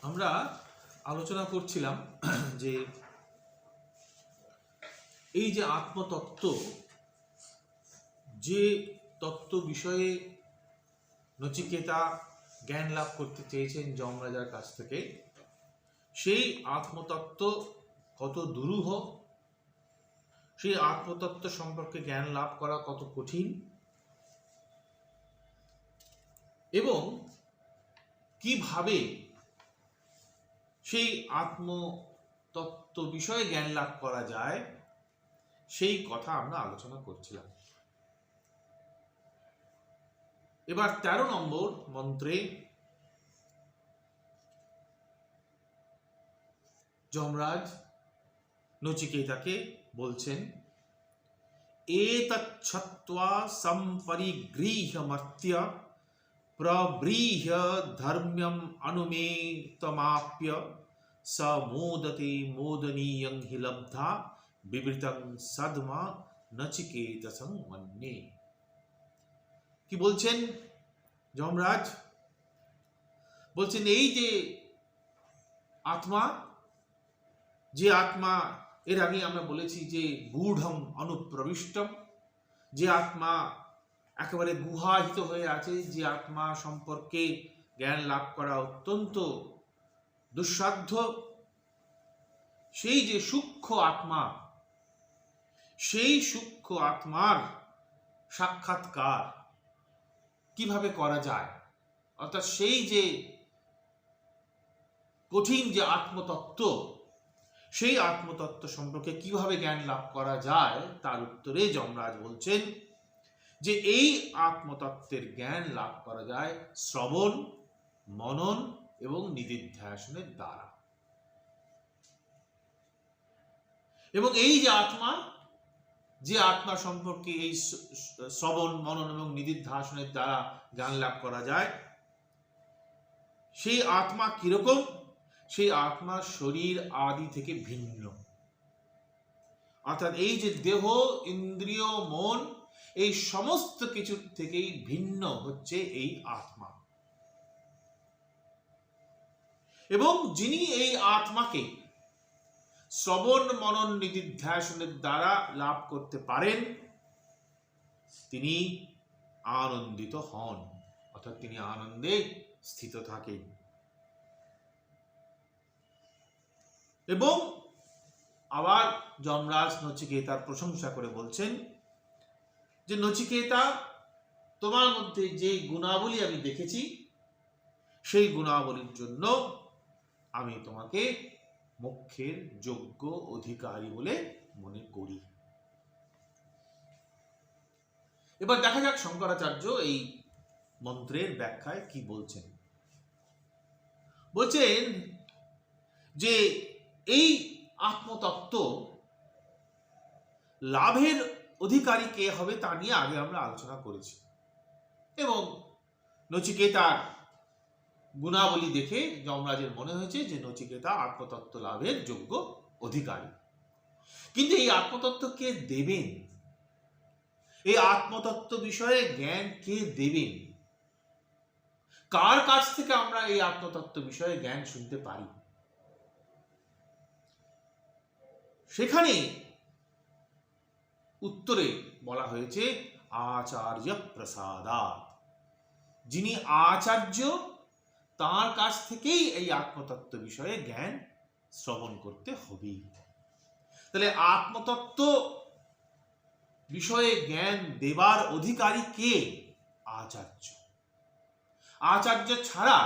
আমরা আলোচনা করছিলাম যে এই যে আত্মতত্ত্ব, যে তত্ত্ব বিষয়ে নচিকেতা জ্ঞান লাভ করতে চেয়েছেন যমরাজার কাছ থেকে, সেই আত্মতত্ত্ব কত দুরূহ, সেই আত্মতত্ত্ব সম্পর্কে জ্ঞান লাভ করা কত কঠিন, এবং কিভাবে সেই আত্মতত্ত্ব বিষয়ে জ্ঞান লাভ করা যায় সেই কথা আমরা আলোচনা করছিলাম। এবার 13 নম্বর মন্ত্রে যমরাজ নচিকেতাকে বলছেন, এতচ্ছত্ত্বা সম্পরিগৃহ্যমর্ত্য প্রব্রীহ্য ধর্ম্যম অনুমেতমাপ্য স মোদতে মোদনীয়ং হি লব্ধা বিবৃতং সদ্মা নচিকেতসং মন্যে। কি বলছেন যমরাজ? বলছেন এই যে আত্মা, যে আত্মা এর আগে আমরা বলেছি যে গূঢ়ম অনুপ্রবিষ্টম, যে আত্মা একেবারে গুহাহিত হয়ে আছে, যে আত্মা সম্পর্কে জ্ঞান লাভ করা অত্যন্ত দুঃসাধ্য, সেই যে সূক্ষ্ম আত্মা, সেই সূক্ষ্ম আত্মার সাক্ষাৎকার কিভাবে করা যায়, অর্থাৎ সেই যে কঠিন যে আত্মতত্ত্ব, সেই আত্মতত্ত্ব সম্পর্কে কিভাবে জ্ঞান লাভ করা যায় তার উত্তরে যমরাজ বলছেন যে এই আত্মতত্ত্বের জ্ঞান লাভ করা যায় শ্রবণ, মনন এবং নিদিধ্যাসনের দ্বারা। এবং এই যে আত্মা, যে আত্মা সম্পর্কে এই শ্রবণ, মনন এবং নিদিধ্যাসনের দ্বারা জ্ঞান লাভ করা যায়, সেই আত্মা কিরকম? সেই আত্মা শরীর আদি থেকে ভিন্ন, অর্থাৎ এই যে দেহ, ইন্দ্রিয়, মন, এই সমস্ত কিছু থেকেই ভিন্ন হচ্ছে এই আত্মা। এবং যিনি এই আত্মাকে শ্রবণ, মনন, নিদিধ্যাসনের দ্বারা লাভ করতে পারেন, তিনি আনন্দিত হন, অর্থাৎ তিনি আনন্দে স্থিত থাকেন। এবং আবার যমরাজ নচিকেতার প্রশংসা করে বলছেন যে নচিকেতা, তোমার মধ্যে যে গুণাবলী আমি দেখেছি, সেই গুণাবলীর জন্য আমি তোমাকে মোক্ষের যোগ্য অধিকারী বলে মনে করি। এবার দেখা যাক শঙ্করাচার্য এই মন্ত্রের ব্যাখ্যায় কি বলছেন। বলছেন যে এই আত্মতত্ত্ব লাভের অধিকারী কে হবে তা নিয়ে আগে আমরা আলোচনা করেছি, এবং নচিকেতার গুণাবলী দেখে যমরাজের মনে হয়েছে যে নচিকেতা আত্মতত্ত্ব লাভের যোগ্য অধিকারী। কিন্তু এই আত্মতত্ত্ব কে দেবেন? এই আত্মতত্ত্ব বিষয়ে জ্ঞান কে দেবেন? কার কাছ থেকে আমরা এই আত্মতত্ত্ব বিষয়ে জ্ঞান শুনতে পারি? সেখানে উত্তরে বলা হয়েছে আচার্য প্রসাদাৎ। যিনি আচার্য, তার কাছ থেকেই এই আত্মতত্ত্ব বিষয়ে জ্ঞান শ্রবণ করতে হবে। তাহলে আত্মতত্ত্ব বিষয়ে জ্ঞান দেবার অধিকারী কে? আচার্য। আচার্য ছাড়া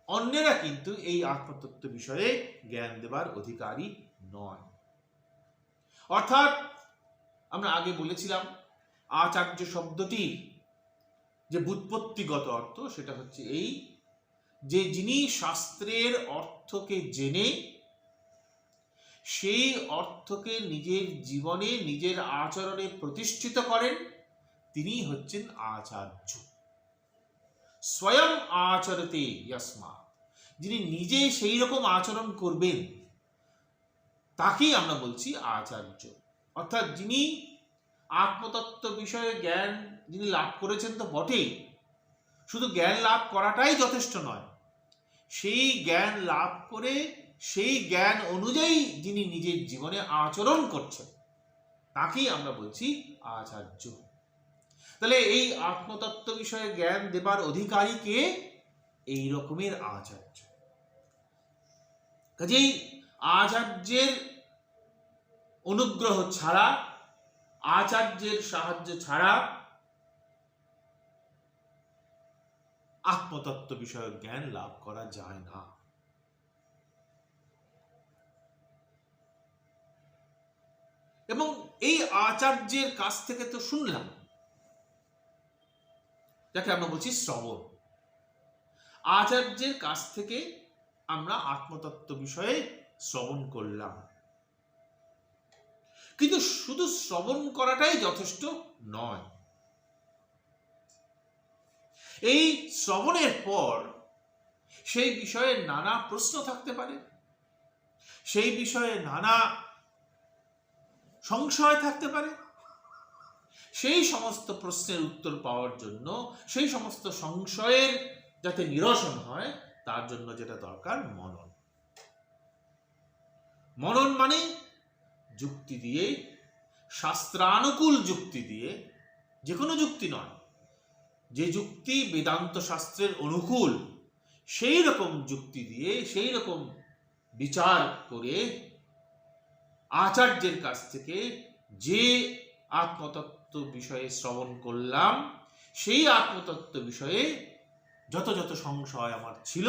অন্যেরা কিন্তু এই আত্মতত্ত্ব বিষয়ে জ্ঞান দেবার অধিকারী নয়। অর্থাৎ আমরা আগে বলেছিলাম আচার্য শব্দটির যে ব্যুৎপত্তিগত অর্থ সেটা হচ্ছে এই, যে যিনি শাস্ত্রের অর্থকে জেনে সেই অর্থকে নিজের জীবনে, নিজের আচরণে প্রতিষ্ঠিত করেন, তিনি হচ্ছেন আচার্য। স্বয়ং আচরতে যস্মাৎ, যিনি নিজে সেই রকম আচরণ করবেন তাকেই আমরা বলছি আচার্য। অর্থাৎ যিনি আত্মতত্ত্ব বিষয়ে জ্ঞান যিনি লাভ করেছেন তো বটেই, শুধু জ্ঞান লাভ করাটাই যথেষ্ট নয়, সেই জ্ঞান লাভ করে সেই জ্ঞান অনুযায়ী যিনি নিজের জীবনে আচরণ করছেন তাকেই আমরা বলছি আচার্য। তাহলে এই আত্মতত্ত্ব বিষয়ে জ্ঞান দেবার অধিকারী কে? এই রকমের আচার্য। কাজেই আচার্যের অনুগ্রহ ছাড়া, আচার্যের সাহায্য ছাড়া আত্মতত্ত্ব বিষয়ক জ্ঞান লাভ করা যায় না। এবং এই আচার্যের কাছ থেকে তো শুনলাম, যাকে আমরা বলছি শ্রবণ। আচার্যের কাছ থেকে আমরা আত্মতত্ত্ব বিষয়ে শ্রবণ করলাম, কিন্তু শুধু শ্রবণ করাটাই যথেষ্ট নয়। এই শ্রবণের পর সেই বিষয়ে নানা প্রশ্ন থাকতে পারে, সেই বিষয়ে নানা সংশয় থাকতে পারে। সেই সমস্ত প্রশ্নের উত্তর পাওয়ার জন্য, সেই সমস্ত সংশয়ের যাতে নিরসন হয়, তার জন্য যেটা দরকার মনন। মনন মানে যুক্তি দিয়ে, শাস্ত্রানুকূল যুক্তি দিয়ে, যে কোনো যুক্তি নয়, যে যুক্তি বেদান্ত শাস্ত্রের অনুকূল সেই রকম যুক্তি দিয়ে, সেই রকম বিচার করে আচার্যের কাছ থেকে যে আত্মতত্ত্ব বিষয়ে শ্রবণ করলাম, সেই আত্মতত্ত্ব বিষয়ে যত যত সংশয় আমার ছিল,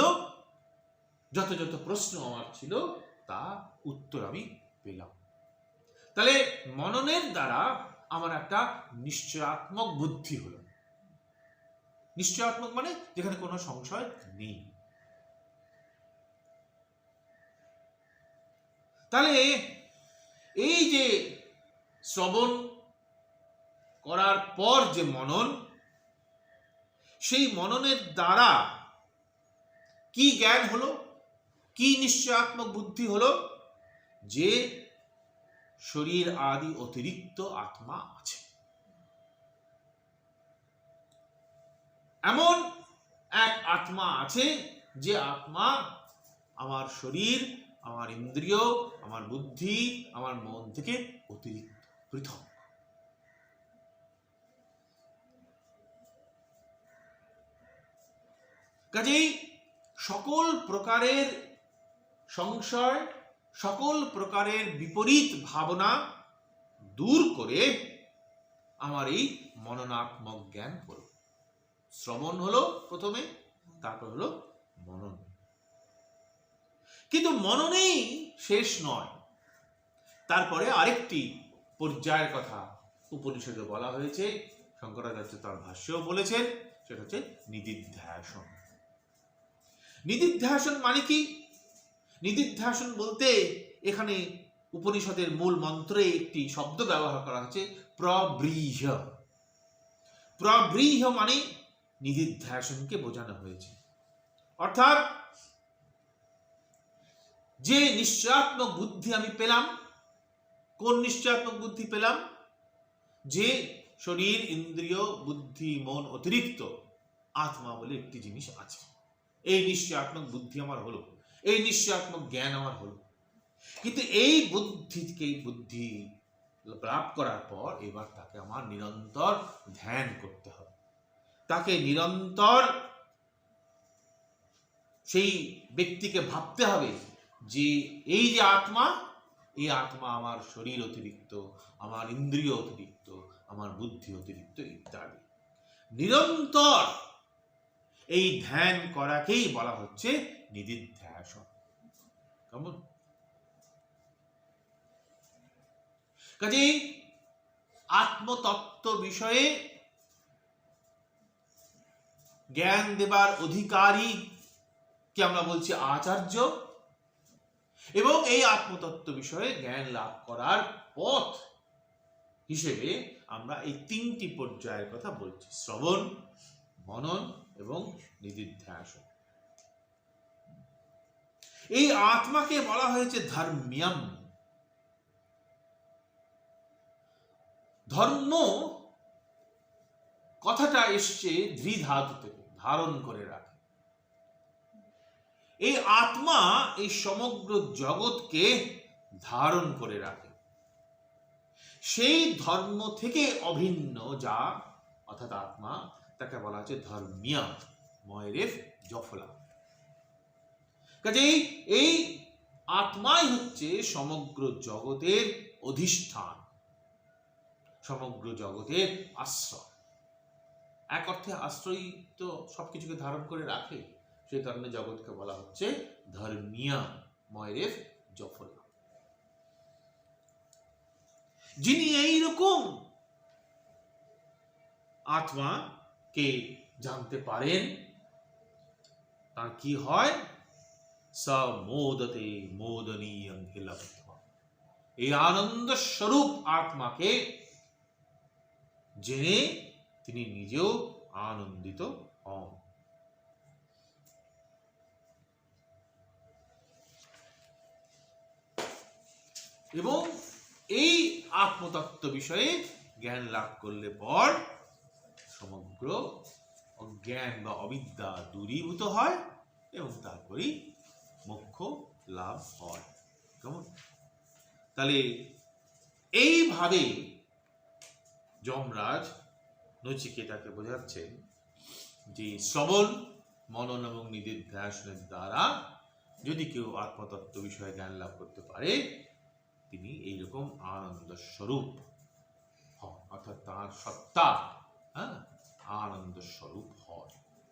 যত যত প্রশ্ন আমার ছিল, তা উত্তর আমি পেলাম। তাহলে মননের দ্বারা আমার একটা নিশ্চয়াত্মক বুদ্ধি হলো। নিশ্চয়াত্মক মানে যেখানে কোনো সংশয় নেই। তাহলে এই যে শ্রবণ করার পর যে মনন, সেই মননের দ্বারা কি জ্ঞান হলো, কি নিশ্চয়াত্মক বুদ্ধি হলো? যে শরীর আদি অতিরিক্ত আত্মা আছে। এমন এক আত্মা আছে যে আত্মা আমার শরীর, আমার ইন্দ্রিয়, আমার বুদ্ধি, আমার মন থেকে অতিরিক্ত, পৃথক। কাজেই সকল প্রকারের সংশয়, সকল প্রকারের বিপরীত ভাবনা দূর করে আমার এই মননাত্মক জ্ঞান হলো। শ্রবণ হলো প্রথমে, তারপর হলো মনন। কিন্তু মননেই শেষ নয়, তারপরে আরেকটি পর্যায়ের কথা উপনিষদে বলা হয়েছে, শঙ্করাচার্য তার ভাষ্যেও বলেছেন, সেটা হচ্ছে নিদিধ্যাসন। নিদিধ্যাসন মানে কি? নিদিধ্যাসন বলতে এখানে উপনিষদের মূল মন্ত্রে একটি শব্দ ব্যবহার করা হয়েছে, প্রব্রীহ। প্রব্রীহ মানে নিদিধ্যাসনকে বোঝানো হয়েছে। অর্থাৎ যে নিশ্চয়াত্মক বুদ্ধি আমি পেলাম, কোন নিশ্চয়াত্মক বুদ্ধি পেলাম? যে শরীর, ইন্দ্রিয়, বুদ্ধি, মন অতিরিক্ত আত্মা বলে একটি জিনিস আছে, এই নিশ্চয়াত্মক বুদ্ধি আমার হলো, এই নিশ্চয়াত্মক জ্ঞান আমার হলো। কিন্তু এই বুদ্ধি লাভ করার পর এবার তাকে আমার নিরন্তর ধ্যান করতে হবে। তাকে নিরন্তর সেই ব্যক্তিকে ভাবতে হবে যে এই যে আত্মা, এই আত্মা আমার শরীর অতিরিক্ত, আমার ইন্দ্রিয় অতিরিক্ত, আমার বুদ্ধি অতিরিক্ত ইত্যাদি। নিরন্তর এই ধ্যান করাকেই বলা হচ্ছে নিদিধ্যাসন। কেমন? কাজেই আত্মতত্ত্ব বিষয়ে জ্ঞান দেবার অধিকারী কে আমরা বলছি আচার্য, এবং এই আত্মতত্ত্ব বিষয়ে জ্ঞান লাভ করার পথ হিসেবে আমরা এই তিনটি পর্যায়ের কথা বলছি, শ্রবণ, মনন এবং নিদিধ্যাসন। এই আত্মাকে বলা হয়েছে ধর্ম্যম। ধর্ম কথাটা এসছে ধৃ ধাতু থেকে, ধারণ করে রাখে। এই আত্মা এই সমগ্র জগৎকে ধারণ করে রাখে। সেই ধর্ম থেকে অভিন্ন যা অর্থাৎ আত্মা, তাকে বলা হচ্ছে ধর্মিয়া ময়রেফ জফলা। কাজেই এই আত্মাই হচ্ছে সমগ্র জগতের অধিষ্ঠান, সমগ্র জগতের আশ্রয়। এক অর্থে আশ্রয় তো সবকিছুকে ধারণ করে রাখে, সেই কারণে জগৎকে বলা হচ্ছে ধর্মিয়া ময়রেফ জফলা। যিনি এইরকম আত্মাকে জানতে পারেন, তার কি হয়? স মোদতে মোদনীয়ং হি লব্ধ্বা। এই আনন্দ স্বরূপ আত্মাকে জেনে তিনি নিজেও আনন্দিত হন। এবং এই আত্মতত্ত্ব বিষয়ে জ্ঞান লাভ করলে পর সমগ্র অজ্ঞান বা অবিদ্যা দূরীভূত হয় এবং তারপরেই মোক্ষ লাভ হয়। কেমন? তাহলে এইভাবে যমরাজ নচিকেতাকে বোঝাচ্ছেন যে শ্রবণ, মনন এবং নিদিধ্যাসনের দ্বারা যদি কেউ আত্মতত্ত্ব বিষয়ে জ্ঞান লাভ করতে পারে, তিনি এইরকম আনন্দ স্বরূপ হন, অর্থাৎ তাঁর সত্তা আনন্দ স্বরূপ হয়,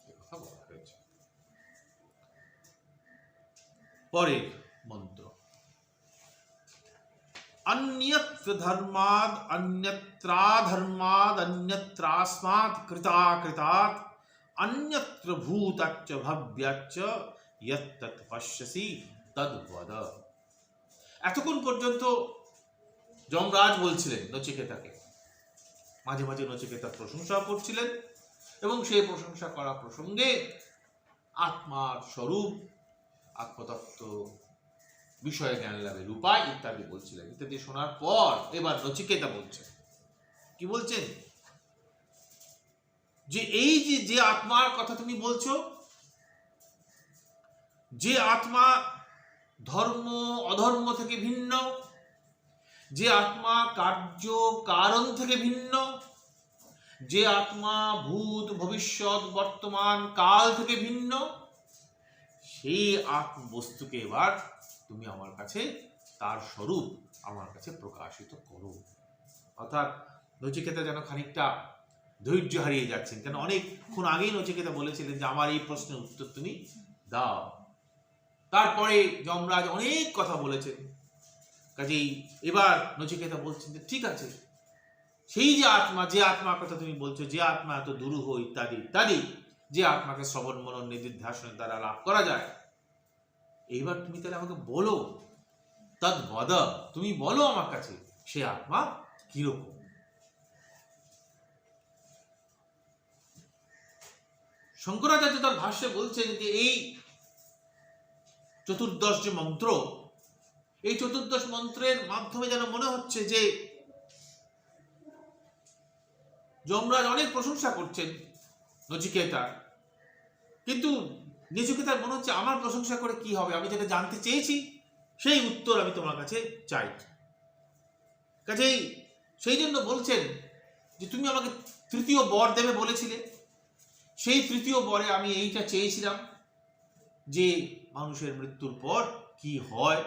এ কথা বলা হয়েছে। পরের মন্ত্র, अन्यत्र धर्माद अन्यत्रा धर्माद अन्यत्रास्मात् कृता कृतात् अन्यत्र भूतच्च भव्यच्च यत्तत् पश्यसि तद्वद। এতক্ষণ পর্যন্ত যমরাজ বলছিলেন নচিকেতাকে, মাঝে মাঝে নচিকেতার প্রশংসা করছিলেন এবং সেই প্রশংসা করা প্রসঙ্গে আত্মার স্বরূপ, আত্মতত্ত্ব বিষয়ে জ্ঞান লাভের উপায় ইত্যাদি বলছিলেন। ইত্যাদি শোনার পর এবার নচিকেতা বলছেন, কি বলছেন? যে এই যে আত্মার কথা তুমি বলছো, যে আত্মা ধর্ম অধর্ম থেকে ভিন্ন, যে আত্মা কার্য কারণ থেকে ভিন্ন, যে আত্মা ভূত ভবিষ্যৎ বর্তমান কাল থেকে ভিন্ন, সেই আত্মবস্তুকে এবার তুমি আমার কাছে তার স্বরূপ আমার কাছে প্রকাশিত করো। অর্থাৎ নচিকেতা যেন খানিকটা ধৈর্য হারিয়ে যাচ্ছেন, কেন অনেকক্ষণ আগেই নচিকেতা বলেছিলেন যে আমার এই প্রশ্নের উত্তর তুমি দাও। তারপরে যমরাজ অনেক কথা বলেছেন, কাজেই এবার নচিকেতা বলছেন যে ঠিক আছে, সেই যে আত্মার কথা তুমি বলছো, যে আত্মা এত দুরূহ ইত্যাদি ইত্যাদি, যে আত্মাকে শ্রবণ মনন নিদিধ্যাসনের দ্বারা লাভ করা যায়, এইবার তুমি তাহলে আমাকে বলো, তদ্বদ, তুমি বলো আমার কাছে সে আত্মা কিরকম। শঙ্করাচার্য তার ভাষ্যে বলছেন যে এই চতুর্দশ যে মন্ত্র, এই চতুর্দশ মন্ত্রের মাধ্যমে যেন মনে হচ্ছে যে যমরাজ অনেক প্রশংসা করছেন নচিকেতার, কিন্তু নচিকেতার মনে হচ্ছে আমার প্রশংসা করে কি হবে, আমি যেটা জানতে চেয়েছি সেই উত্তর আমি তোমার কাছে চাই। কাজেই সেই জন্য বলছেন যে তুমি আমাকে তৃতীয় বর দেবে বলেছিলে, সেই তৃতীয় বরে আমি এইটা চেয়েছিলাম যে মানুষের মৃত্যুর পর কি হয়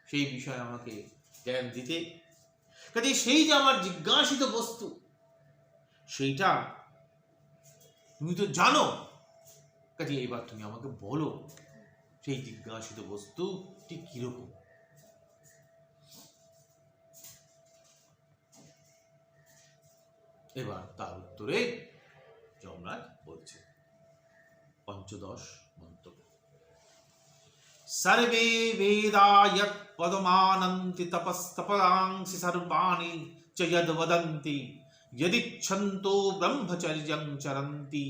সেই বিষয়ে আমাকে জ্ঞান দিতে। কাজেই সেই যে আমার জিজ্ঞাসিত বস্তু, সেইটা তুমি তো জানো, কাজে এবার তুমি আমাকে বলো সেই জিজ্ঞাসিত বস্তু ঠিক কিরকম। এবার তার উত্তরে যমরাজ বলছে পঞ্চদশ মন্ত্র, সর্বে বেদা যৎ পদমানন্তি তপস্তপসাংসি সর্বাণি চ যদ বদন্তি যদিচ্ছন্তো ব্রহ্মচর্যং চরন্তি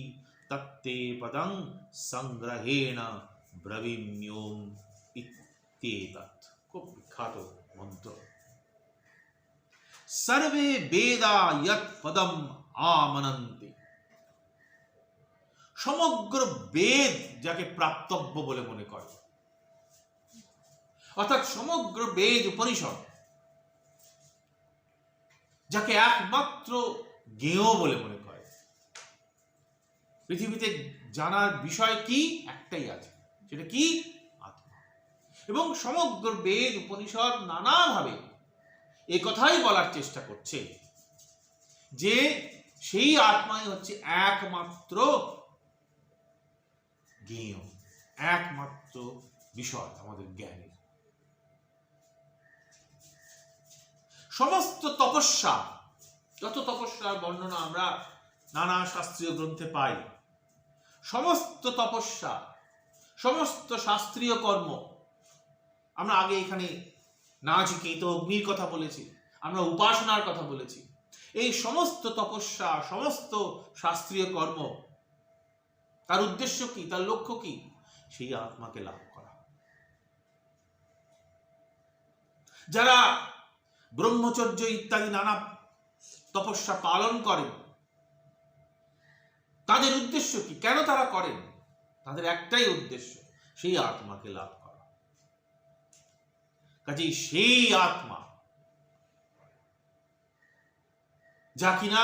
তত্তে পদং সংগ্রহেণ ব্রবীম্যোম ইত্যেতৎ। খুব বিখ্যাত মন্ত্র। সর্বে বেদা যৎ পদম আমানন্তি, সমগ্র বেদ যাকে প্রাপ্তব্য বলে মনে করে, অর্থাৎ সমগ্র বেদ উপনিষদ যাকে একমাত্র জ্ঞেয় বলে মনে করে। পৃথিবীতে জানার বিষয় কি? একটাই আছে, সেটা কি? আত্মা। এবং সমগ্র বেদ উপনিষদ নানাভাবে এ কথাই বলার চেষ্টা করছে যে সেই আত্মাই হচ্ছে একমাত্র জ্ঞেয়, একমাত্র বিষয় আমাদের জ্ঞানের। সমস্ত তপস্যা, যত তপস্যার বর্ণনা আমরা নানা শাস্ত্রীয় গ্রন্থে পাই, সমস্ত তপস্যা, সমস্ত শাস্ত্রীয় কর্ম, আমরা আগে এখানে নাচিকেত অগ্নির কথা বলেছি, আমরা উপাসনার কথা বলেছি, এই সমস্ত তপস্যা, সমস্ত শাস্ত্রীয় কর্ম, তার উদ্দেশ্য কি? তার লক্ষ্য কি? সেই আত্মাকে লাভ করা। যারা ব্রহ্মচর্য ইত্যাদি নানা তপস্যা পালন করেন, তাদের উদ্দেশ্য কি? কেন তারা করেন? তাদের একটাই উদ্দেশ্য, সেই আত্মাকে লাভ করা। কাজেই সেই আত্মা যা কিনা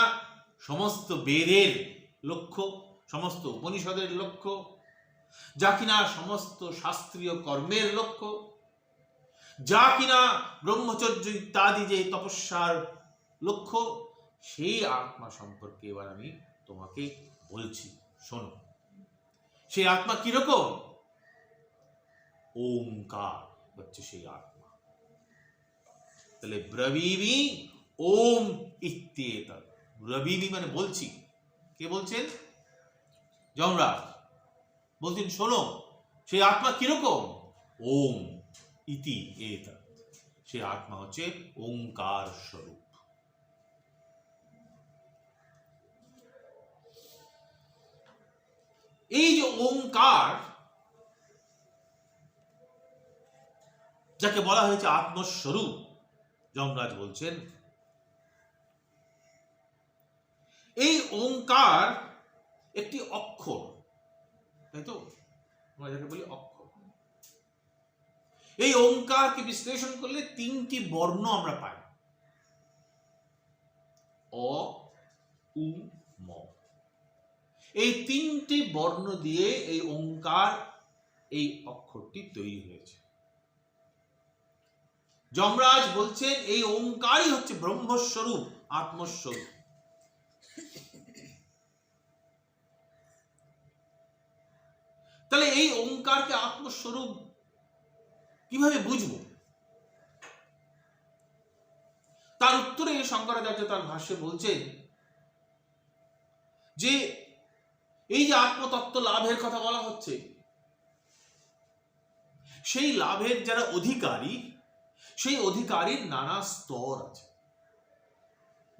সমস্ত বেদের লক্ষ্য, সমস্ত উপনিষদের লক্ষ্য, যা কিনা সমস্ত শাস্ত্রীয় কর্মের লক্ষ্য, যা কিনা ব্রহ্মচর্য ইত্যাদি যে তপস্যার লক্ষ্য, সেই আত্মা সম্পর্কে এবার আমি তোমাকে বলছি, শোনো। সেই আত্মা কিরকম? ওমকার হচ্ছে সেই আত্মা। তাহলে ব্রবীমি ওম ইত্যেতৎ। ব্রবীমি মানে বলছি। কে বলছেন? যমরাজ বলছেন, শোনো, সেই আত্মা কিরকম? ওম ইতি এতৎ। সেই আত্মা হচ্ছে ওঙ্কার স্বরূপ। এই যে ওঙ্কার, যাকে বলা হয়েছে আত্মস্বরূপ, যমরাজ বলছেন এই ওঙ্কার একটি অক্ষর, তাই তো? আমরা যাকে বলি অক্ষর। এই ওঙ্কারকে বিশ্লেষণ করলে তিনটি বর্ণ আমরা পাই, অ, উ, ম। এই তিনটি বর্ণ দিয়ে এই ওঙ্কার, এই অক্ষরটি তৈরি হয়েছে। যমরাজ বলছেন এই ওঙ্কারই হচ্ছে ব্রহ্মস্বরূপ, আত্মস্বরূপ। তাহলে এই ওঙ্কারকে আত্মস্বরূপ কিভাবে বুঝবো? তার উত্তরে শঙ্করাচার্য তার ভাষ্যে বলছেন যে এই যে আত্মতত্ত্ব লাভের কথা বলা হচ্ছে, সেই লাভের যারা অধিকারী, সেই অধিকারীর নানা স্তর আছে,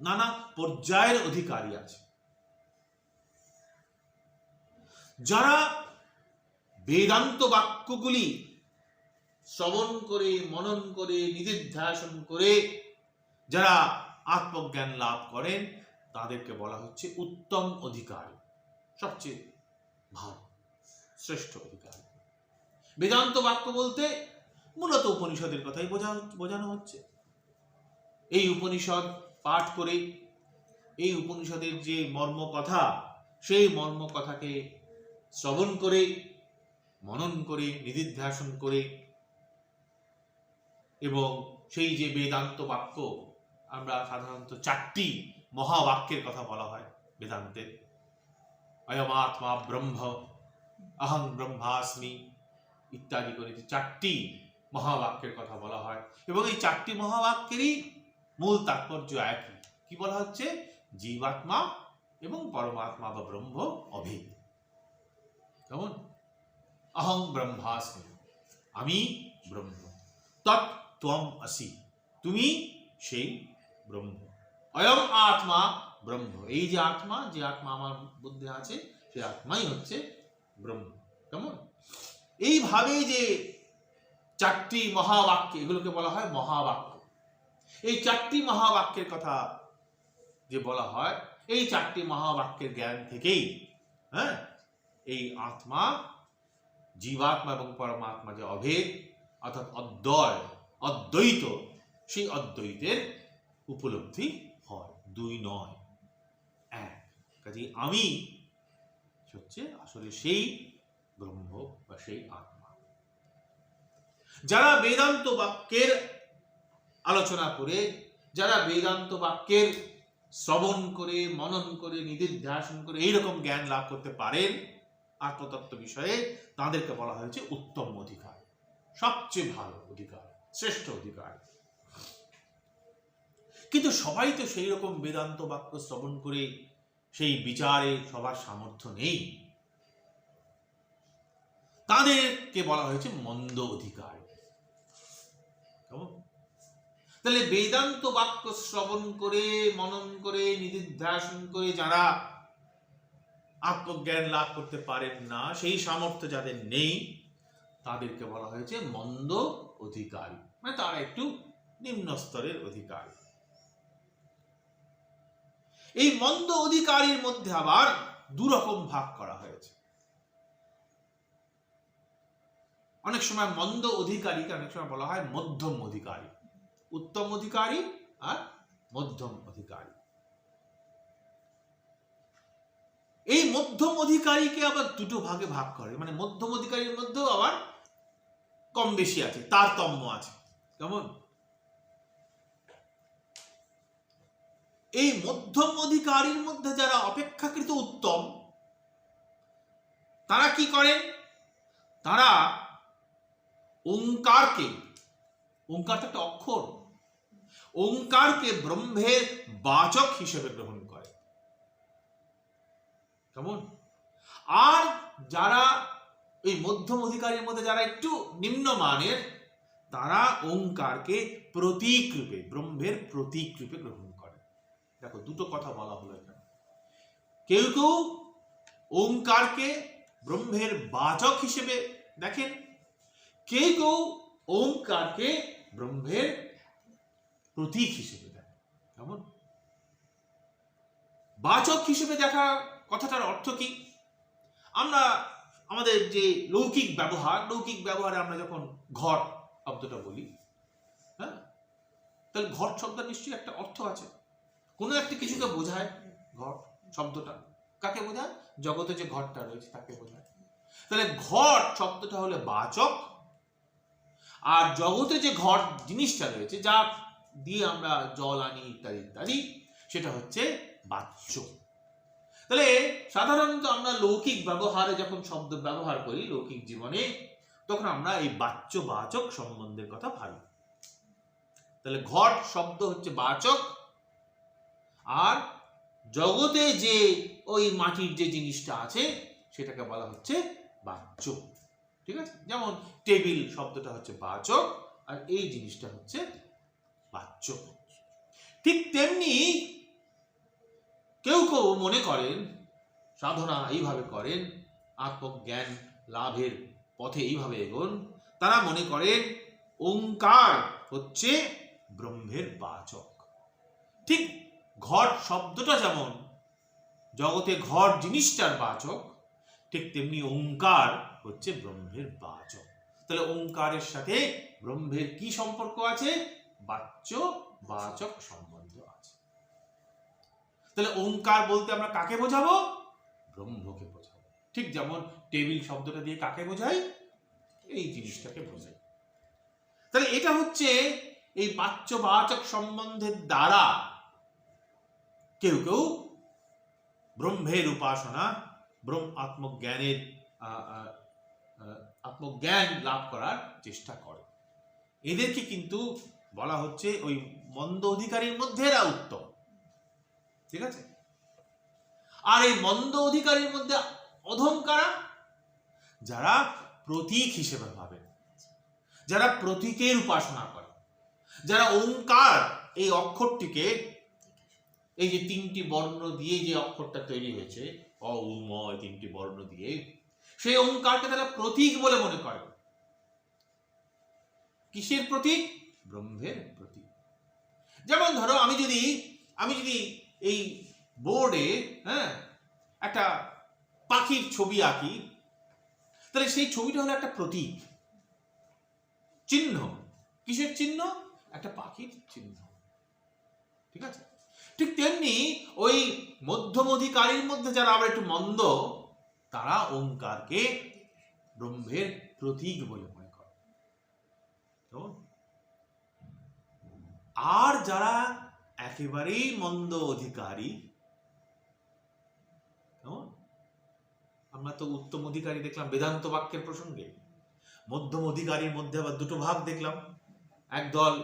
নানা পর্যায়ের অধিকারী আছে। যারা বেদান্ত বাক্যগুলি শ্রবণ করে, মনন করে, নিদিধ্যাসন করে যারা আত্মজ্ঞান লাভ করেন, তাদেরকে বলা হচ্ছে উত্তম অধিকারী, সবচেয়ে ভালো, শ্রেষ্ঠ অধিকারী। বেদান্ত বাক্য বলতে মূলত উপনিষদের কথাই বোঝানো হচ্ছে। এই উপনিষদ পাঠ করে, এই উপনিষদের যে মর্ম কথা, সেই মর্ম কথাকে শ্রবণ করে, মনন করে, নিদিধ্যাসন করে, এবং সেই যে বেদান্ত বাক্য, আমরা সাধারণত 4টি মহাবাক্যের কথা বলা হয় বেদান্তের, অয়ম আত্মা ব্রহ্ম, অহং ব্রহ্মাস্মি ইত্যাদি করে 4টি মহাবাক্যের কথা বলা হয়। এবং এই 4টি মহাবাক্যেরই মূল তাৎপর্য একই। কি বলা হচ্ছে? জীবাত্মা এবং পরমাত্মা বা ব্রহ্ম অভেদ। কেমন? অহং ব্রহ্মাস্মি, আমি ব্রহ্ম। তৎ ত্বম আসি, তুমি সেই ব্রহ্ম। অয়ম আত্মা ব্রহ্ম, এই যে আত্মা, যে আত্মা আমার মধ্যে আছে, সেই আত্মাই হচ্ছে ব্রহ্ম। কেমন? এইভাবে যে 4টি মহাবাক্য, এগুলোকে বলা হয় মহাবাক্য। এই 4টি মহাবাক্যের কথা যে বলা হয়, এই 4টি মহাবাক্যের জ্ঞান থেকেই এই আত্মা, জীবাত্মা এবং পরমাত্মা যে অভেদ, অর্থাৎ অদ্বৈত, সেই অদ্বৈতের উপলব্ধি হয়, দুই নয় এক। কাজে আমি হচ্ছে আসলে সেই ব্রহ্ম বা সেই আত্মা। যারা বেদান্ত বাক্যের আলোচনা করে, যারা বেদান্ত বাক্যের শ্রবণ করে, মনন করে, নিদিধ্যাসন করে এইরকম জ্ঞান লাভ করতে পারেন আত্মতত্ত্ব বিষয়ে, তাদেরকে বলা হয়েছে উত্তম অধিকার, সবচেয়ে ভালো অধিকার, শ্রেষ্ঠ অধিকার। কিন্তু সবাই তো সেই রকম বেদান্ত বাক্য শ্রবণ করে সেই বিচারে সবার সামর্থ্য নেই, তাদেরকে বলা হয়েছে মন্দ অধিকার। তাহলে বেদান্ত বাক্য শ্রবণ করে, মনন করে, নিদিধ্যাসন করে যারা আত্মজ্ঞান লাভ করতে পারেন না, সেই সামর্থ্য যাদের নেই, তাদেরকে বলা হয়েছে মন্দ অধিকারী, মানে তারা একটু নিম্ন স্তরের অধিকারী। এই মন্দ অধিকারীর মধ্যে আবার দুরকম ভাগ করা হয়েছে। অনেক সময় মন্দ অধিকারীকে অনেক সময় বলা হয় মধ্যম অধিকারী, উত্তম অধিকারী আর মধ্যম অধিকারী। এই মধ্যম অধিকারীকে আবার দুটো ভাগে ভাগ করে, মানে মধ্যম অধিকারীর মধ্যেও আবার কম বেশি আছে, তারতম্য আছে। কেমন? এই মধ্যম অধিকারীর মধ্যে যারা অপেক্ষাকৃত উত্তম, তারা কি করেন? তারা ওঙ্কারকে, ওঙ্কার তো একটা অক্ষর, ওঙ্কারকে ব্রহ্মের বাচক হিসেবে গ্রহণ করে। কেমন? আর যারা এই মধ্যম অধিকারীর মধ্যে যারা একটু নিম্নমানের, তারা ওঙ্কারকে প্রতীক রূপে, ব্রহ্মের প্রতীক রূপে গ্রহণ করে। দেখো, দুটো কথা বলা হলো এখানে। কেউ কেউ ওঙ্কারকে ব্রহ্মের বাচক হিসেবে দেখেন, কেউ কেউ ওঙ্কারকে ব্রহ্মের প্রতীক হিসেবে দেখেন। কেমন? বাচক হিসেবে দেখা কথাটার অর্থ কি? আমরা আমাদের যে লৌকিক ব্যবহারে আমরা যখন ঘট শব্দটা বলি, হ্যাঁ, তাহলে ঘট শব্দের নিশ্চয়ই একটা অর্থ আছে, কোনো একটা কিছুকে বোঝায়। ঘট শব্দটা কাকে বোঝায়? জগতে যে ঘটটা রয়েছে তাকে বোঝায়। তাহলে ঘট শব্দটা হলো বাচক, আর জগতে যে ঘট জিনিসটা রয়েছে, যা দিয়ে আমরা জল আনি ইত্যাদি ইত্যাদি, সেটা হচ্ছে বাচ্য। তাহলে সাধারণত আমরা লৌকিক ব্যবহারে যখন শব্দ ব্যবহার করি লৌকিক জীবনে, তখন আমরা এই বাচ্য বাচক সম্বন্ধের কথা ভাবি। তাহলে ঘট শব্দ হচ্ছে বাচক, আর জগতে যে ওই মাটির যে জিনিসটা আছে সেটাকে বলা হচ্ছে বাচ্য। ঠিক আছে? যেমন টেবিল শব্দটা হচ্ছে বাচক, আর এই জিনিসটা হচ্ছে বাচ্য। ঠিক তেমনি কেউ কেউ মনে করেন, সাধনা এইভাবে করেন, আত্মজ্ঞান লাভের পথে এইভাবে এগোন, তারা মনে করেন ওঙ্কার হচ্ছে ব্রহ্মের বাচক। ঠিক ঘট শব্দটা যেমন জগতে ঘট জিনিসটার বাচক, ঠিক তেমনি ওঙ্কার হচ্ছে ব্রহ্মের বাচক। তাহলে ওঙ্কারের সাথে ব্রহ্মের কি সম্পর্ক আছে? বাচ্য বাচক সম্বন্ধ আছে। তাহলে ওঙ্কার বলতে আমরা কাকে বোঝাবো? ব্রহ্মকে বোঝাবো। ঠিক যেমন টেবিল শব্দটা দিয়ে কাকে বোঝাই? এই জিনিসটাকে বোঝাই। তাহলে এটা হচ্ছে এই বাচ্য বাচক সম্বন্ধের দ্বারা কেউ কেউ ব্রহ্মের উপাসনা, আত্মজ্ঞানের আত্মজ্ঞান লাভ করার চেষ্টা করে। এদেরকে কিন্তু বলা হচ্ছে ওই মন্দ অধিকারীর মধ্যে এরা উত্তম। ঠিক আছে? আর এই মন্দ অধিকারীর মধ্যে অধম কারা? যারা প্রতীক হিসেবে ভাবে, যারা প্রতীকের উপাসনা করে, যারা ওঙ্কার এই অক্ষরটিকে, এই যে তিনটি বর্ণ দিয়ে যে অক্ষরটা তৈরি হয়েছে, অ উ ম, তিনটি বর্ণ দিয়ে, সেই ওঙ্কারকে তারা প্রতীক বলে মনে করে। কিসের প্রতীক? ব্রহ্মের প্রতীক। যেমন ধরো আমি যদি এই বোর্ডে, হ্যাঁ, একটা পাখির ছবি আঁকি, তাহলে সেই ছবিটা হলো একটা প্রতীক। চিহ্ন। কিসের চিহ্ন? একটা পাখির চিহ্ন। ঠিক আছে? ঠিক তেমনি ওই মধ্যম অধিকারীর মধ্যে যারা আবার একটু মন্দ, তারা ওঙ্কারকে ব্রহ্মের প্রতীক বলে মনে করে। আর যারা একেবারেই মন্দ অধিকারী, আমরা তো উত্তম অধিকারী দেখলাম বেদান্ত বাক্যের প্রসঙ্গে, মধ্যম অধিকারীর মধ্যে আবার দুটো ভাগ দেখলাম। একদল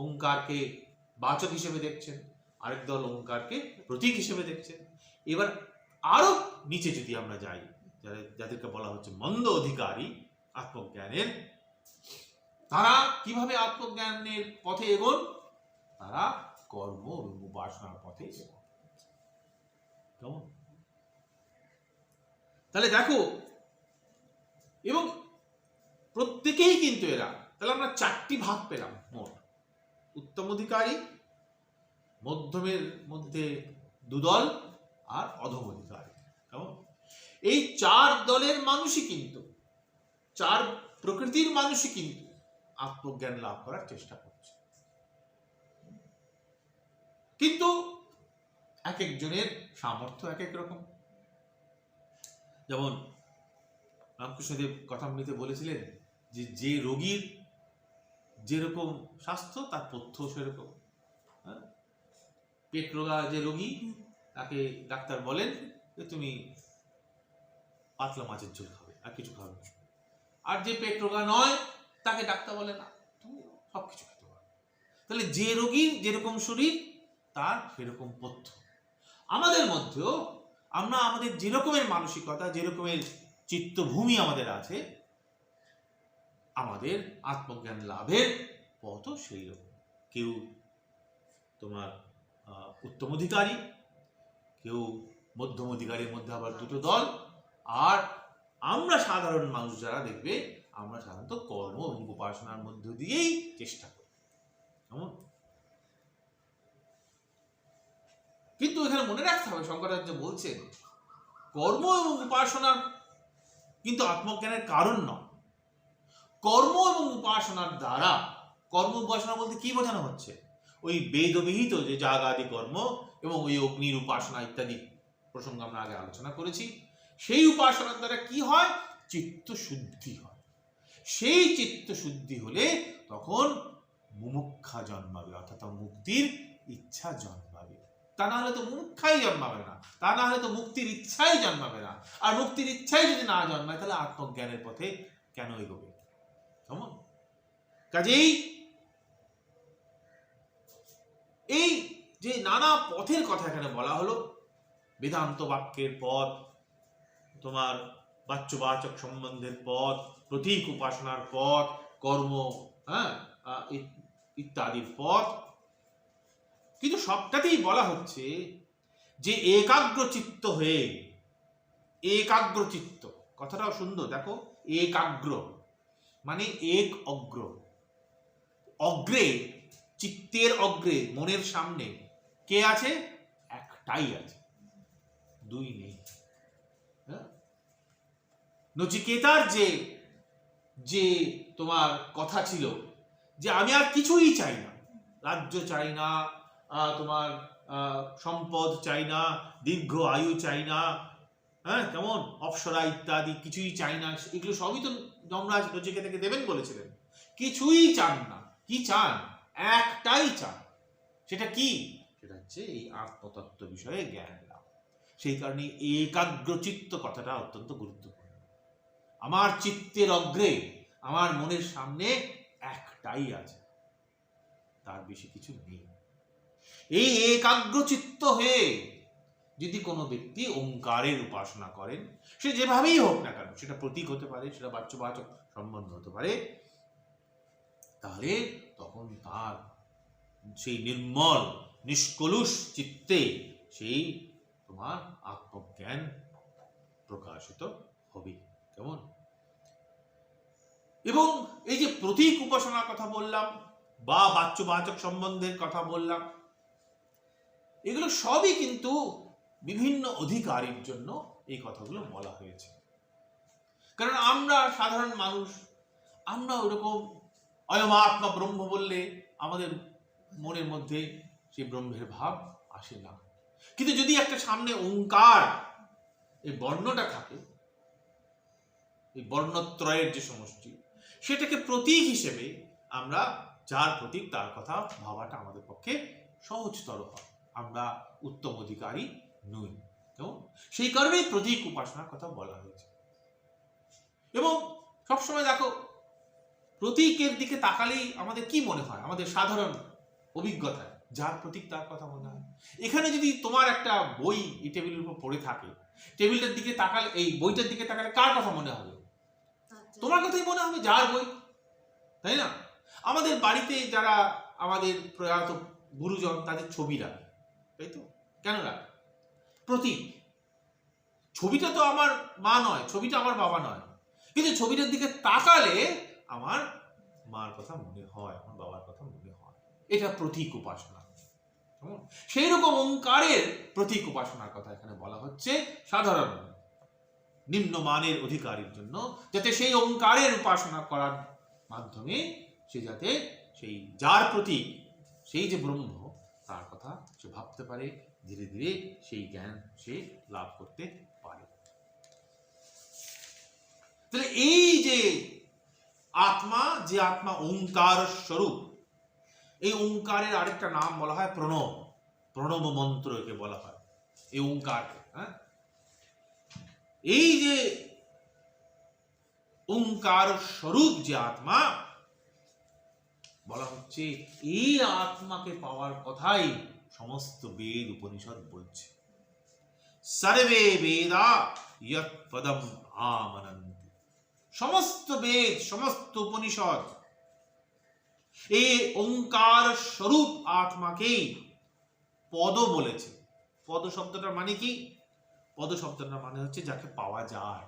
ওঙ্কারকে বাচক হিসেবে দেখছেন, আরেক দল ওঙ্কারকে প্রতীক হিসেবে দেখছেন। এবার আরো নিচে যদি আমরা যাই, যাদেরকে বলা হচ্ছে মন্দ অধিকারী আত্মজ্ঞানের, তারা কিভাবে আত্মজ্ঞানের পথে এগোন? তারা কর্ম এবং উপাসনার পথে এগোন। কেমন? তাহলে দেখো, এবং প্রত্যেকেই কিন্তু এরা, তাহলে আমরা চারটি ভাগ পেলাম মোট। উত্তম অধিকারী, মধ্যমের মধ্যে দুদল, আর অধম অধিকারী। কেমন? এই চার দলের মানুষই কিন্তু, চার প্রকৃতির মানুষই কিন্তু আত্মজ্ঞান লাভ করার চেষ্টা করছে। কিন্তু এক একজনের সামর্থ্য এক এক রকম। যেমন রামকৃষ্ণদেব কথামৃতে বলেছিলেন যে যে রোগীর যেরকম স্বাস্থ্য তার পথ্য সেরকম। পেট রোগা যে রোগী, তাকে ডাক্তার বলেন যে তুমি পাতলা মাছের ঝোল খাবে, আর কিছু খাবে না। আর যে পেট রোগা নয়, তাকে ডাক্তার বলে না, তুমি সবকিছু খেতে পারো। তাহলে যে রোগীর যেরকম শরীর, তার সেরকম পথ্য। আমাদের মধ্যেও আমরা আমাদের যে রকমের মানসিকতা, যে রকমের চিত্তভূমি আমাদের আছে, আমাদের আত্মজ্ঞান লাভের পথও সেই রকম। কেউ তোমার উত্তম অধিকারী, কেউ মধ্যম অধিকারীর মধ্যে আবার দুটো দল, আর আমরা সাধারণ মানুষ যারা, দেখবে আমরা সাধারণত কর্ম এবং উপাসনার মধ্য দিয়েই চেষ্টা করি। কিন্তু এখানে মনে রাখতে হবে, শঙ্করাচার্য বলছেন কর্ম এবং উপাসনার কিন্তু আত্মজ্ঞানের কারণ নয়। কর্ম এবং উপাসনার দ্বারা, কর্ম উপাসনা বলতে কি বোঝানো হচ্ছে? ওই বেদবিহিত যে যাগ আদি কর্ম এবং ওই অগ্নির উপাসনা ইত্যাদি প্রসঙ্গ আমরা আগে আলোচনা করেছি। সেই উপাসনার দ্বারা কি হয়? চিত্ত শুদ্ধি হয়। সেই চিত্ত শুদ্ধি হলে তখন মুমুক্ষা জন্মাবে, অর্থাৎ মুক্তির ইচ্ছা জন্মাবে। তা না হলে তো মুমুক্ষাই জন্মাবে না, তা না হলে তো মুক্তির ইচ্ছাই জন্মাবে না। আর মুক্তির ইচ্ছাই যদি না জন্মায়, তাহলে আত্মজ্ঞানের পথে কেন এগোবে? কেমন? কাজেই এই যে নানা পথের কথা এখানে বলা হলো, বেদান্ত বাক্যের পথ, তোমার বাচ্যবাচক সম্বন্ধের পথ, প্রতীক উপাসনার পথ, কর্ম ইত্যাদির পথ, কিন্তু সবটাতেই বলা হচ্ছে যে একাগ্র চিত্ত হয়ে, একাগ্র চিত্ত কথাটাও সুন্দর। দেখো, একাগ্র মানে এক অগ্র, অগ্রে, চিত্তের অগ্রে, মনের সামনে কে আছে? একটাই আছে, দুই নেই। নচিকেতার যে তোমার কথা ছিল যে আমি আর কিছুই চাই না, রাজ্য চাই না, তোমার সম্পদ চাই না, দীর্ঘ আয়ু চাই না, কেমন অপ্সরা ইত্যাদি কিছুই চাই না, এগুলো সবই তো যমরাজ নচিকেতাকে দেবেন বলেছিলেন। কিছুই চান না। কি চান? একটাই চান। সেটা কি? সেটা হচ্ছে এই আত্মতত্ত্ব বিষয়ে জ্ঞান লাভ। সেই কারণে একাগ্রচিত্ত কথাটা অত্যন্ত গুরুত্বপূর্ণ। আমার চিত্তের অগ্রে, আমার মনের সামনে একটাই আছে, তার বেশি কিছু নেই। এই একাগ্রচিত্ত হয়ে যদি কোনো ব্যক্তি ওঙ্কারের উপাসনা করেন, সে যেভাবেই হোক না কেন, সেটা প্রতীক হতে পারে, সেটা বাচ্যবাচক সম্বন্ধ হতে পারে, তাহলে তখন তার সেই নির্মল নিষ্কলুষ চিত্তে সেই তোমার আত্মজ্ঞান প্রকাশিত হবে। কেমন? এবং এই যে প্রতীক উপাসনার কথা বললাম বা বাচ্যবাচক সম্বন্ধের কথা বললাম, এগুলো সবই কিন্তু বিভিন্ন অধিকারীর জন্য এই কথাগুলো বলা হয়েছে। কারণ আমরা সাধারণ মানুষ, আমরা ওরকম অয়ম আত্মা ব্রহ্ম বললে আমাদের মনের মধ্যে সেই ব্রহ্মের ভাব আসে না। কিন্তু যদি একটা সামনে ওঙ্কার এই বর্ণটা থাকে, এই বর্ণত্রয়ের যে সমষ্টি, সেটাকে প্রতীক হিসেবে আমরা যার প্রতীক তার কথা ভাবাটা আমাদের পক্ষে সহজতর হয়। আমরা উত্তম অধিকারী নই। কেমন? সেই কারণেই প্রতীক উপাসনার কথা বলা হয়েছে। এবং সবসময় দেখো, প্রতীকের দিকে তাকালেই আমাদের কি মনে হয়? আমাদের সাধারণ অভিজ্ঞতায় যার প্রতীক তার কথা মনে হয়। এখানে যদি তোমার একটা বই এই টেবিলের উপর পড়ে থাকে, টেবিলটার দিকে তাকালে, এই বইটার দিকে তাকালে কার কথা মনে হবে? তোমার কথাই মনে হবে, যার বই, তাই না? আমাদের বাড়িতে যারা আমাদের প্রয়াত গুরুজন, তাদের ছবি রাখে, তাই তো? কেন রাখে? প্রতীক। ছবিটা তো আমার মা নয়, ছবিটা আমার বাবা নয়, কিন্তু ছবিটার দিকে তাকালে আমার মার কথা মনে হয়, আমার বাবার কথা মনে হয়। এটা প্রতীক উপাসনা। সেই রকম ওঙ্কারের প্রতীক উপাসনার কথা এখানে বলা হচ্ছে, সাধারণ নিম্নমানের অধিকারীর জন্য, যাতে সেই ওঙ্কারের উপাসনা করার মাধ্যমে সে যাতে সেই যার প্রতীক, সেই যে ব্রহ্ম, তার কথা সে ভাবতে পারে, ধীরে ধীরে সেই জ্ঞান সে লাভ করতে পারে। তাহলে এই যে আত্মা, যে আত্মা ওঙ্কার স্বরূপ, এই ওঙ্কারের আরেকটা নাম বলা হয় প্রণব। প্রণব মন্ত্র একে বলা হয়, এই ওঙ্কার। এই যে ওঙ্কার স্বরূপ যে আত্মা বলা হচ্ছে, এই আত্মাকে পাওয়ার কথাই সমস্ত বেদ উপনিষদ বলছে। সর্বে বেদা ইয়ৎ পদম আমানন্তি। সমস্ত বেদ, সমস্ত উপনিষদ এই ওঙ্কার স্বরূপ আত্মাকেই পদ বলেছে। পদ শব্দটার মানে কি? পদ শব্দটার মানে হচ্ছে যাকে পাওয়া যায়,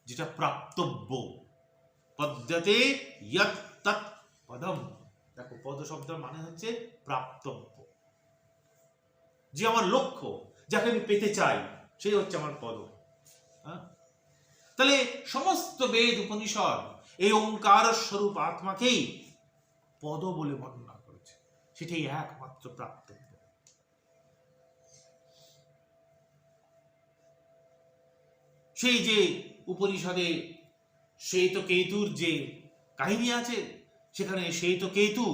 যেটা প্রাপ্তব্য। পদ্যতে ইয়ৎ তৎ পদম। দেখো, পদ শব্দের মানে হচ্ছে প্রাপ্তব্য, যে আমার লক্ষ্য, যাকে আমি পেতে চাই, সেই হচ্ছে আমার পদ। তাহলে সমস্ত বেদ উপনিষদ এই ওঙ্কার স্বরূপ আত্মাকেই পদ বলে বর্ণনা করেছে, সেটাই একমাত্র প্রাপ্তব্য। সেই যে উপনিষদে শ্বেতকেতুর যে কাহিনী আছে, সেখানে শ্বেতকেতু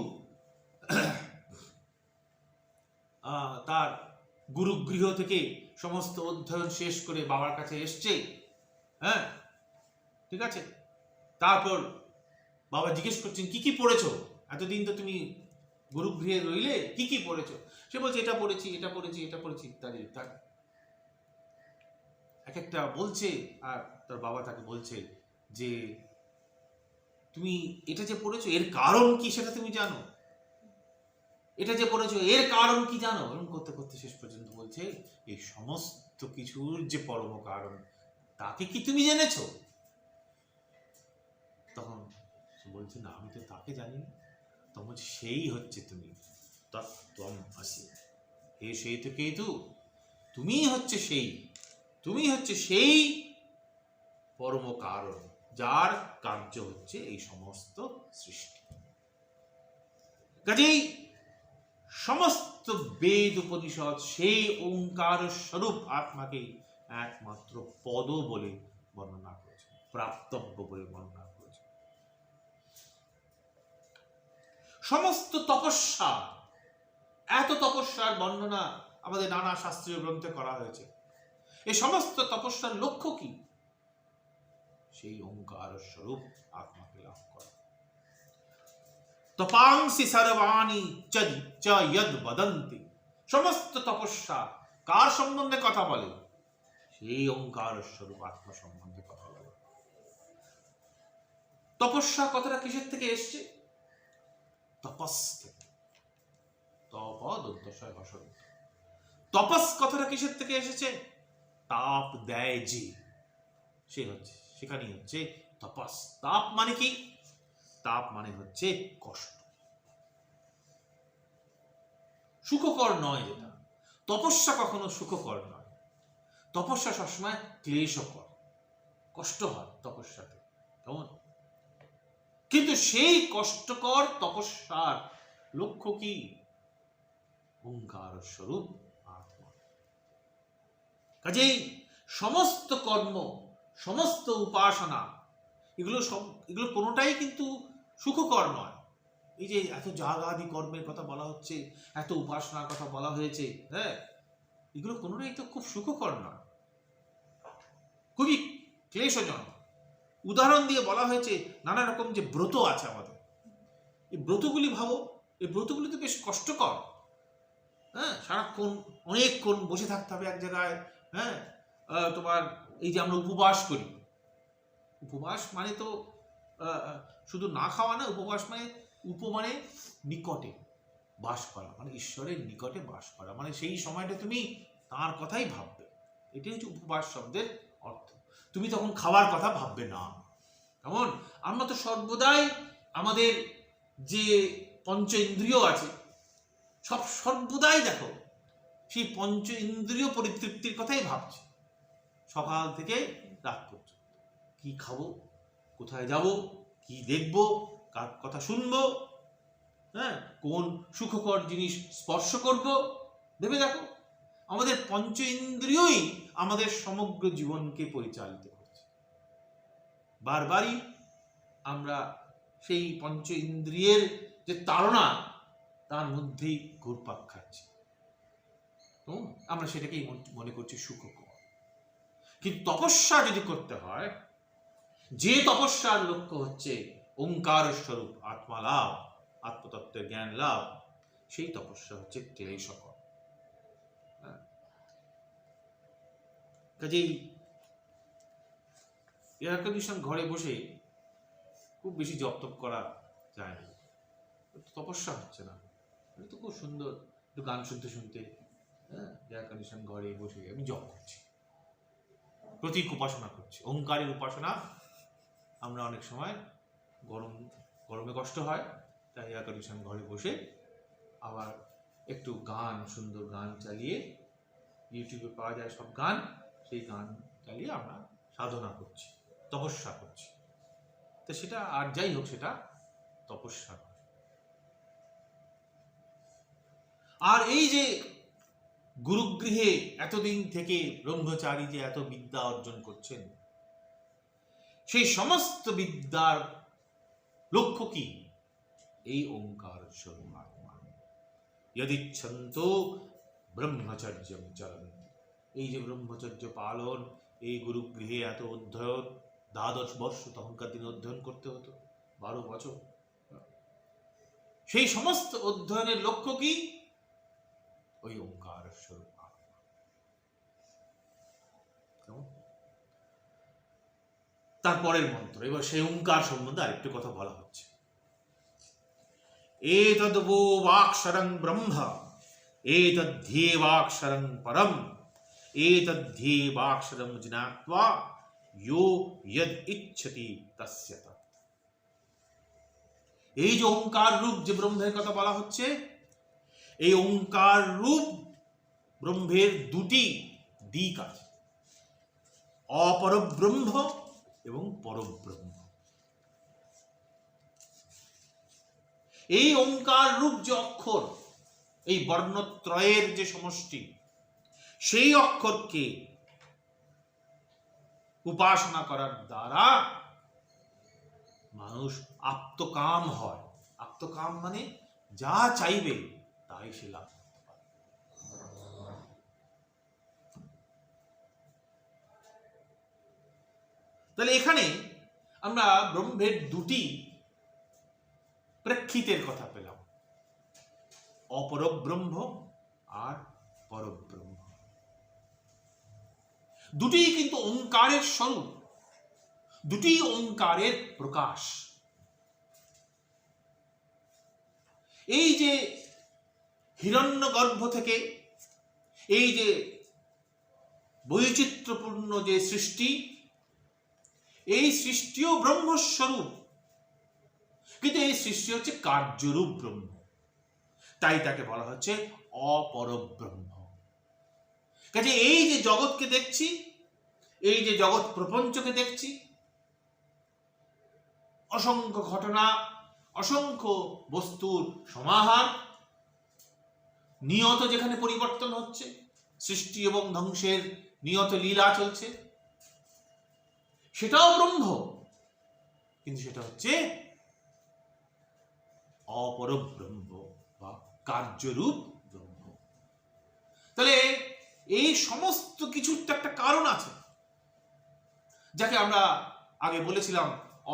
তার গুরুগৃহ থেকে সমস্ত অধ্যয়ন শেষ করে বাবার কাছে এসছে। হ্যাঁ, ঠিক আছে। তারপর বাবা জিজ্ঞেস করছেন, কি কি পড়েছো? এতদিন তো তুমি গুরুগৃহে রইলে, কি কি পড়েছো? সে বলছে, এটা পড়েছি, এটা পড়েছি, এটা পড়েছি, ইত্যাদি ইত্যাদি। এক একটা বলছে, আর তার বাবা তাকে বলছে যে, তুমি এটা যে পড়েছো এর কারণ কি সেটা তুমি জানো? এটা যে পড়েছো এর কারণ কি জানো? এরকম করতে করতে শেষ পর্যন্ত বলছে, এই সমস্ত কিছুর যে পরম কারণ, তাকে কি তুমি জেনেছো? তখন বলছে, না, আমি তো তাকে জানি না। তখন বলছে, সেই হচ্ছে তুমি, তত্ত্বম আসি। হে শ্বেতকেতু, তুমি হচ্ছে সেই, তুমি হচ্ছে সেই পরম কারণ, যার কার্য হচ্ছে এই সমস্ত সৃষ্টি। কাজেই সমস্ত বেদ উপনিষদ সেই ওঙ্কার স্বরূপ আত্মাকে একমাত্র পদ বলে বর্ণনা করেছে, প্রাপ্তব্য বলে বর্ণনা করেছে। সমস্ত তপস্যা, এত তপস্যার বর্ণনা আমাদের নানা শাস্ত্রীয় গ্রন্থে করা হয়েছে। এই সমস্ত তপস্যার লক্ষ্য কি? সেই ওঙ্কার স্বরূপ আত্মাকে লাভ করা। তপাংসি সর্বাণি চ যদ বদন্তি। সমস্ত তপস্যা কার সম্বন্ধে কথা বলে? সেই ওঙ্কার স্বরূপ আত্মা সম্বন্ধে কথা বলে। তপস্যা কথাটা কিসের থেকে এসছে? তপস থেকে। তপস কথাটা কিসের থেকে এসেছে? তাপ দেয় যে, সে হচ্ছে, সেখানেই হচ্ছে তপস। তাপ মানে কি? তাপ মানে হচ্ছে কষ্ট, সুখকর নয় যেটা। তপস্যা কখনো সুখকর নয়। তপস্যা সবসময় ক্লেশকর, কষ্ট হয় তপস্যাতে। কেমন? কিন্তু সেই কষ্টকর তপস্যার লক্ষ্য কি? ওঙ্কার স্বরূপ আত্মা। কাজেই সমস্ত কর্ম, সমস্ত উপাসনা, এগুলো কোনোটাই কিন্তু সুখকর নয়। এই যে এত যাগাদি কর্মের কথা বলা হচ্ছে, এত উপাসনার কথা বলা হয়েছে, হ্যাঁ, এগুলো কোনোটাই তো খুব সুখকর নয়, খুবই ক্লেশজনক। উদাহরণ দিয়ে বলা হয়েছে নানা রকম যে ব্রত আছে আমাদের, এই ব্রতগুলি ভাবো, এই ব্রতগুলি তো বেশ কষ্টকর। হ্যাঁ, সারাক্ষণ অনেকক্ষণ বসে থাকতে হবে এক জায়গায়। হ্যাঁ, তোমার এই যে আমরা উপবাস করি, উপবাস মানে তো শুধু না খাওয়া না, উপবাস মানে মানে নিকটে বাস করা, মানে ঈশ্বরের নিকটে বাস করা, মানে সেই সময়টা তুমি তাঁর কথাই ভাববে। এটাই হচ্ছে উপবাস শব্দের অর্থ। তুমি তখন খাবার কথা ভাববে না। কেমন আমরা তো সর্বদাই আমাদের যে পঞ্চ ইন্দ্রিয় আছে, সর্বদাই দেখো সেই পঞ্চ ইন্দ্রিয় পরিতৃপ্তির কথাই ভাবছি, সকাল থেকে রাত পর্যন্ত। কি খাবো, কোথায় যাব, কি দেখব, কার কথা শুনবো, হ্যাঁ, কোন সুখকর জিনিস স্পর্শ করব, ভেবে দেখো। আমাদের পঞ্চ ইন্দ্রিয়ই আমাদের সমগ্র জীবনকে পরিচালিত করছে। বারবারই আমরা সেই পঞ্চ ইন্দ্রিয়ের যে তাড়না, তার মধ্যেই ঘুরপাক খাচ্ছি। আমরা সেটাকেই মনে করছি সুখকর। কিন্তু তপস্যা যদি করতে হয়, যে তপস্যার লক্ষ্য হচ্ছে ওঙ্কার স্বরূপ আত্মা লাভ, আত্মতত্ত্বের জ্ঞান লাভ, সেই তপস্যা হচ্ছে ক্লেশকর। কাজেই এয়ার কন্ডিশন ঘরে বসে খুব বেশি জপ তপ করা যায় না, তপস্যা হচ্ছে না। এটা তো খুব সুন্দর, একটু গান শুনতে শুনতে, হ্যাঁ, এয়ার কন্ডিশন ঘরে বসে আমি জপ করছি, প্রতীক উপাসনা করছি, ওঙ্কারের উপাসনা। আমরা অনেক সময় গরমে কষ্ট হয়, তাই এয়ার কন্ডিশন ঘরে বসে আবার একটু গান, সুন্দর গান চালিয়ে, ইউটিউবে পাওয়া যায় সব গান, সেই গান চালিয়ে আমরা সাধনা করছি, তপস্যা করছি। তো সেটা আর যাই হোক, সেটা তপস্যা। আর এই যে গুরুগৃহে এতদিন থেকে ব্রহ্মচারী যে এত বিদ্যা অর্জন করছেন, সেই সমস্ত বিদ্যার লক্ষ্য কি? এই ওঙ্কার স্বরূপ আত্মা। যদিচ্ছন্তো ব্রহ্মচর্যম চরন্তি। এই যে ব্রহ্মচর্য পালন, এই গুরুগৃহে এত অধ্যয়ন, 12 বর্ষ তখনকার দিনে অধ্যয়ন করতে হতো, 12 বছর। সেই সমস্ত অধ্যয়নের লক্ষ্য কি? ওই ওঙ্কার স্বরূপ আত্মা। তারপরের মন্ত্র, এবার সেই ওঙ্কার সম্বন্ধে আরেকটু কথা বলা হচ্ছে। এতদ্বো বাক্সরং ব্রহ্ম, এতদ্ধেবাক্ষরং পরম, এতদ্ধেবাক্ষরম জ্ঞাত্বা ইয়ো যদ ইচ্ছতি তস্য তৎ। এই যে ওঙ্কার রূপ যে ব্রহ্মের কথা বলা হচ্ছে, এই ওঙ্কার রূপ ব্রহ্মের দুটি দিক আছে, অপরব্রহ্ম এবং পরব্রহ্ম। এই ওঙ্কার রূপ যে অক্ষর, এই বর্ণত্রয়ের যে সমষ্টি, সেই অক্ষরকে উপাসনা করার দ্বারা মানুষ আপ্তকাম হয়। আপ্তকাম মানে যা চাইবে তাই সে লাভ করতে পারে। তাহলে এখানে আমরা ব্রহ্মের দুটি প্রেক্ষিতের কথা পেলাম, অপরব্রহ্ম আর পরব্রহ্ম। দুটি কিন্তু ওঙ্কারের স্বরূপ, দুটি ওঙ্কারের প্রকাশ। এই যে হিরণ্যগর্ভ থেকে এই যে বৈচিত্র্যপূর্ণ যে সৃষ্টি, এই সৃষ্টিও ব্রহ্মস্বরূপ, কিন্তু এই সৃষ্টি হচ্ছে কার্যরূপ ব্রহ্ম, তাই তাকে বলা হচ্ছে অপরব্রহ্ম। কাজে এই যে জগৎকে দেখছি, এই যে জগৎ প্রপঞ্চকে দেখছি, অসংখ্য ঘটনা, অসংখ্য বস্তুর সমাহার, নিয়ত যেখানে পরিবর্তন হচ্ছে, সৃষ্টি এবং ধ্বংসের নিয়ত লীলা চলছে, সেটাও ব্রহ্ম, কিন্তু সেটা হচ্ছে অপরব্রহ্ম বা কার্যরূপ ব্রহ্ম। তাহলে এই সমস্ত কিছুর তো একটা কারণ আছে, যাকে আমরা আগে বলেছিলাম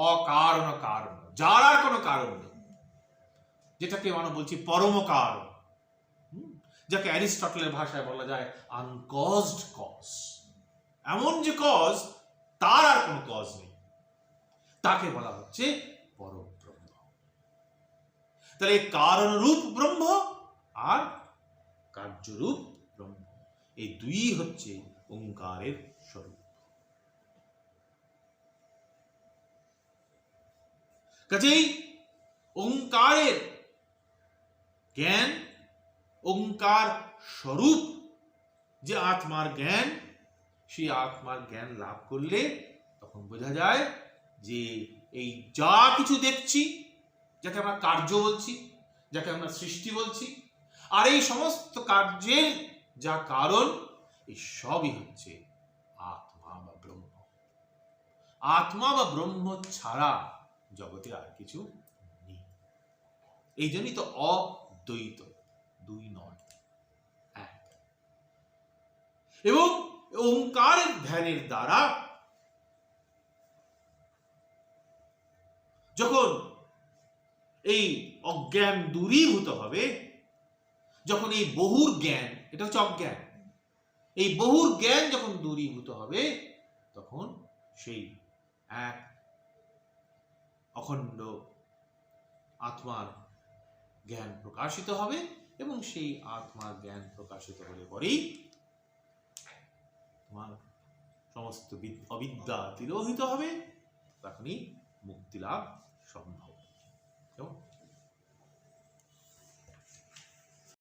অকারণ কারণ, যার আর কোনো কারণ নেই, যেটাকে আমরা বলছি পরম কারণ, যাকে অ্যারিস্টটলের ভাষায় বলা যায় আনকজড কজ। এমন যে কজ তার আর কোনো কজ নেই, তাকে বলা হচ্ছে পরব্রহ্ম। তাহলে কারণ রূপ ব্রহ্ম আর কার্যরূপ ব্রহ্ম, এই দুই হচ্ছে ওঙ্কারের স্বরূপ। কাজেই ওঙ্কারের জ্ঞান, ওঙ্কার স্বরূপ যে আত্মার জ্ঞান, সেই আত্মার জ্ঞান লাভ করলে তখন বোঝা যায় যে এই যা কিছু দেখছি, যাকে আমরা কার্য বলছি, যাকে আমরা সৃষ্টি বলছি, আর এই সমস্ত কার্যের যা কারণ, এই সবই হচ্ছে আত্মা বা ব্রহ্ম। আত্মা বা ব্রহ্ম ছাড়া জগতে আর কিছু নেই। এই জন্যই তো অদ্বৈত, দুই নয় এক। এবং ওঙ্কারের ধ্যানের দ্বারা যখন এই অজ্ঞান দূরীভূত হবে, যখন এই বহুর জ্ঞান, এটা হচ্ছে অজ্ঞান, এই বহুর জ্ঞান যখন দূরীভূত হবে, তখন সেই এক অখণ্ড আত্মার জ্ঞান প্রকাশিত হবে, এবং সেই আত্মার জ্ঞান প্রকাশিত হলে পরেই তোমার সমস্ত অবিদ্যা তিরোহিত হবে, তখনই মুক্তি লাভ সম্ভব।